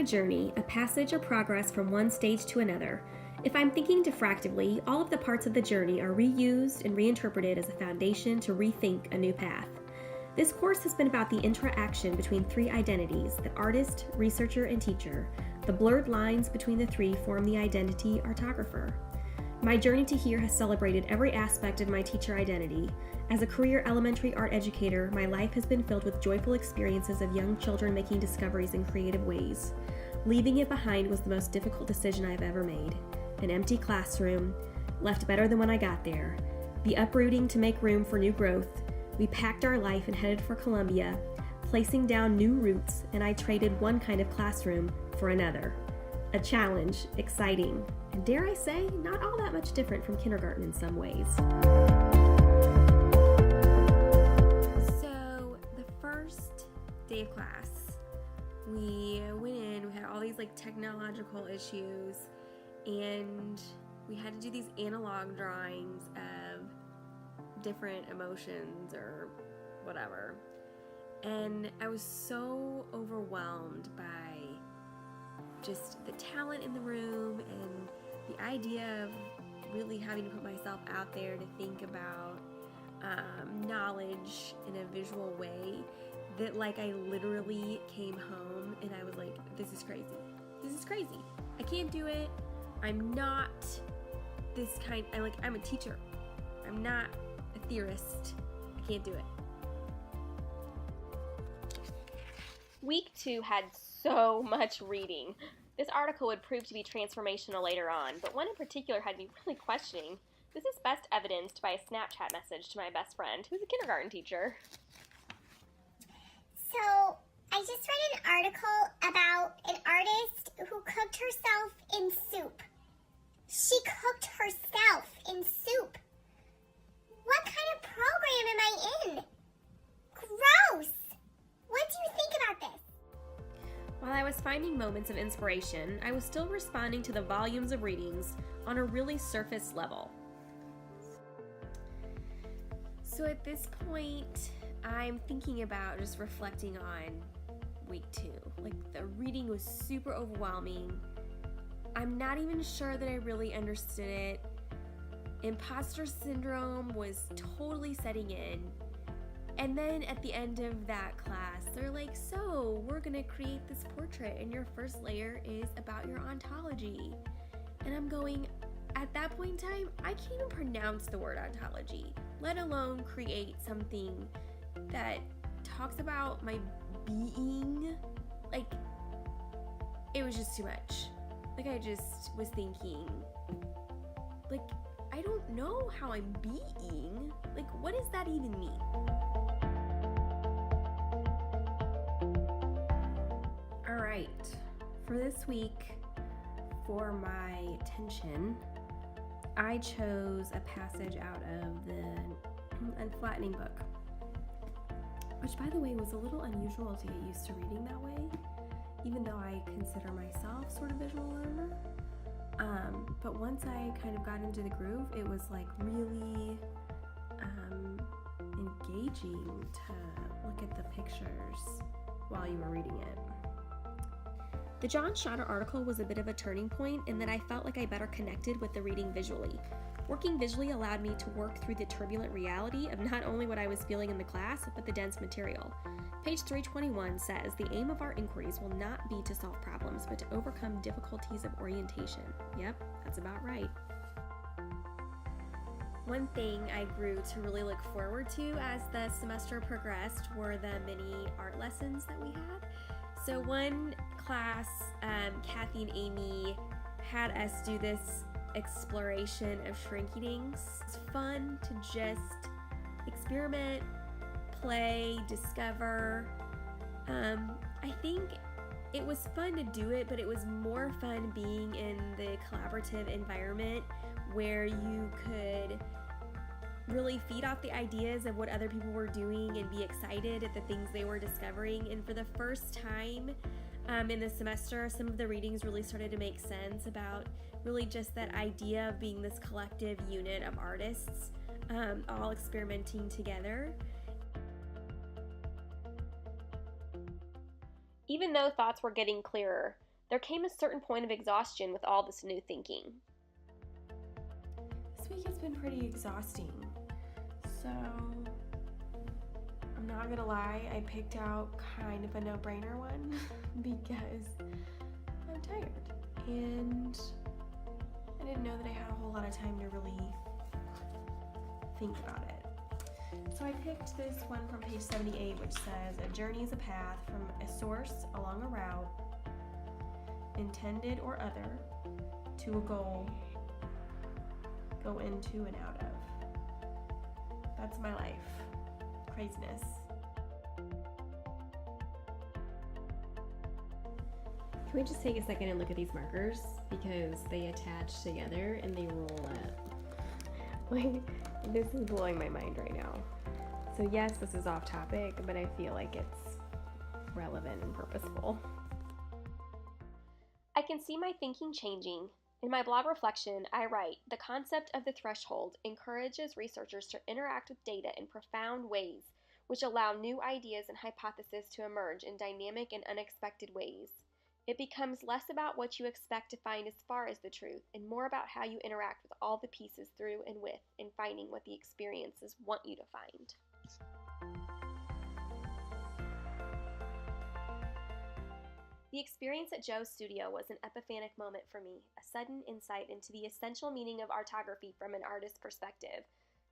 a journey, a passage or progress from one stage to another. If I'm thinking diffractively, all of the parts of the journey are reused and reinterpreted as a foundation to rethink a new path. This course has been about the interaction between three identities, the artist, researcher, and teacher. The blurred lines between the three form the identity artographer. My journey to here has celebrated every aspect of my teacher identity. As a career elementary art educator, my life has been filled with joyful experiences of young children making discoveries in creative ways. Leaving it behind was the most difficult decision I've ever made. An empty classroom, left better than when I got there. The uprooting to make room for new growth. We packed our life and headed for Columbia, placing down new roots, and I traded one kind of classroom for another. A challenge, exciting, and dare I say, not all that much different from kindergarten in some ways. So, the first day of class, we went in, we had all these technological issues, and we had to do these analog drawings of different emotions or whatever. And I was so overwhelmed by just the talent in the room and the idea of really having to put myself out there to think about knowledge in a visual way that I literally came home and I was like, this is crazy. This is crazy. I can't do it. I'm not this kind, I'm a teacher. I'm not a theorist. I can't do it. Week 2 had so much reading. This article would prove to be transformational later on, but one in particular had me really questioning. This is best evidenced by a Snapchat message to my best friend, who's a kindergarten teacher. So, I just read an article about an artist who cooked herself in soup. She cooked herself in soup. What kind of program am I in? Gross! What do you think about this? While I was finding moments of inspiration, I was still responding to the volumes of readings on a really surface level. So at this point, I'm thinking about just reflecting on week 2. The reading was super overwhelming. I'm not even sure that I really understood it. Imposter syndrome was totally setting in. And then at the end of that class, they're like, so we're gonna create this portrait and your first layer is about your ontology. And I'm going, at that point in time, I can't even pronounce the word ontology, let alone create something that talks about my being. It was just too much. I just was thinking, I don't know how I'm being. What does that even mean? Alright, for this week, for my attention, I chose a passage out of the Unflattening book, which, by the way, was a little unusual to get used to reading that way, even though I consider myself sort of visual learner. But once I kind of got into the groove, it was really engaging to look at the pictures while you were reading it. The John Schotter article was a bit of a turning point in that I felt like I better connected with the reading visually. Working visually allowed me to work through the turbulent reality of not only what I was feeling in the class, but the dense material. Page 321 says, the aim of our inquiries will not be to solve problems, but to overcome difficulties of orientation. Yep, that's about right. One thing I grew to really look forward to as the semester progressed were the mini art lessons that we had. So one class, Kathy and Amy had us do this exploration of Shrinky-Dinks. It's fun to just experiment, play, discover. I think it was fun to do it, but it was more fun being in the collaborative environment where you could really feed off the ideas of what other people were doing and be excited at the things they were discovering. And for the first time in the semester, some of the readings really started to make sense about really just that idea of being this collective unit of artists all experimenting together. Even though thoughts were getting clearer, There came a certain point of exhaustion with all this new thinking. This week has been pretty exhausting, so I'm not gonna lie, I picked out kind of a no-brainer one because I'm tired and I didn't know that I had a whole lot of time to really think about it. So I picked this one from page 78, which says, a journey is a path from a source along a route, intended or other, to a goal, go into and out of. That's my life. Craziness. Can we just take a second and look at these markers? Because they attach together and they roll up. Like, this is blowing my mind right now. So yes, this is off topic, but I feel like it's relevant and purposeful. I can see my thinking changing. In my blog reflection, I write, the concept of the threshold encourages researchers to interact with data in profound ways, which allow new ideas and hypotheses to emerge in dynamic and unexpected ways. It becomes less about what you expect to find as far as the truth, and more about how you interact with all the pieces through and with, in finding what the experiences want you to find. The experience at Joe's studio was an epiphanic moment for me, a sudden insight into the essential meaning of artography from an artist's perspective.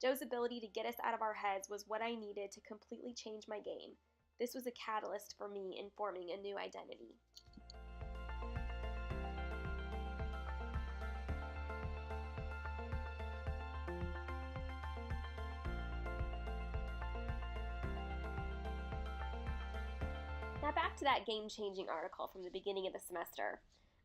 Joe's ability to get us out of our heads was what I needed to completely change my game. This was a catalyst for me in forming a new identity. Now back to that game-changing article from the beginning of the semester.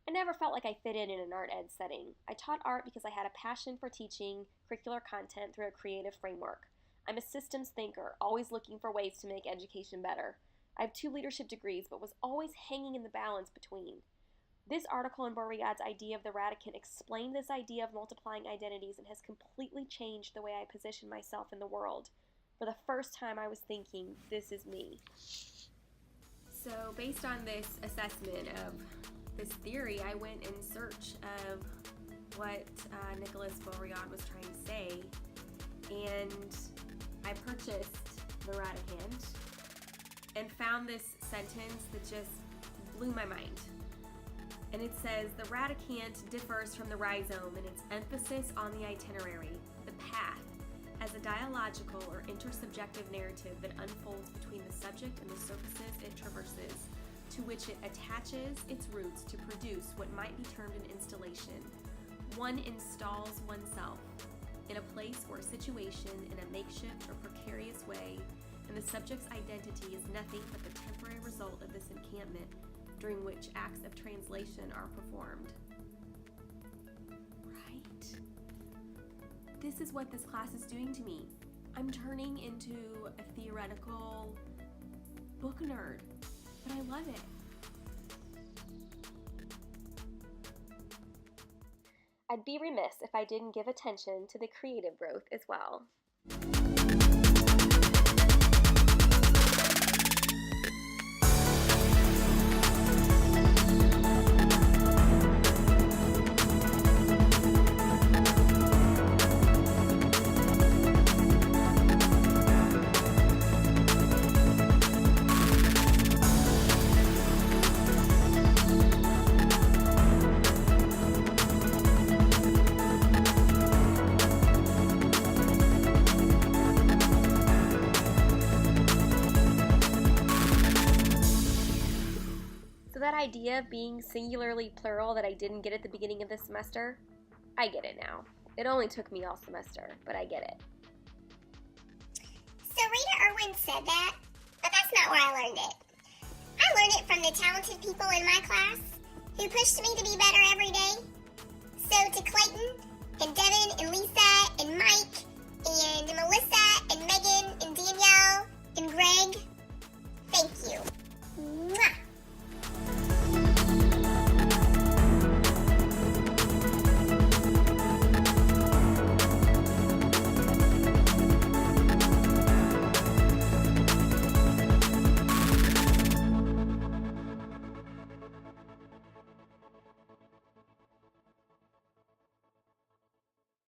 I never felt like I fit in an art ed setting. I taught art because I had a passion for teaching curricular content through a creative framework. I'm a systems thinker, always looking for ways to make education better. I have 2 leadership degrees, but was always hanging in the balance between. This article in Beauregard's idea of the Radicant explained this idea of multiplying identities and has completely changed the way I position myself in the world. For the first time, I was thinking, this is me. So based on this assessment of this theory, I went in search of what Nicholas Beauregard was trying to say, and I purchased The Radicant and found this sentence that just blew my mind. And it says, the Radicant differs from the rhizome in its emphasis on the itinerary, the path, as a dialogical or intersubjective narrative that unfolds between the subject and the surfaces it traverses, to which it attaches its roots to produce what might be termed an installation. One installs oneself in a place or a situation in a makeshift or precarious way, and the subject's identity is nothing but the temporary result of this encampment, during which acts of translation are performed. This is what this class is doing to me. I'm turning into a theoretical book nerd, but I love it. I'd be remiss if I didn't give attention to the creative growth as well. That idea of being singularly plural that I didn't get at the beginning of the semester, I get it now. It only took me all semester, but I get it. So Rita Irwin said that, but that's not where I learned it. I learned it from the talented people in my class who pushed me to be better every day. So to Clayton, and Devin, and Lisa, and Mike, and Melissa, and Megan, and Danielle, and Greg, thank you. Mwah!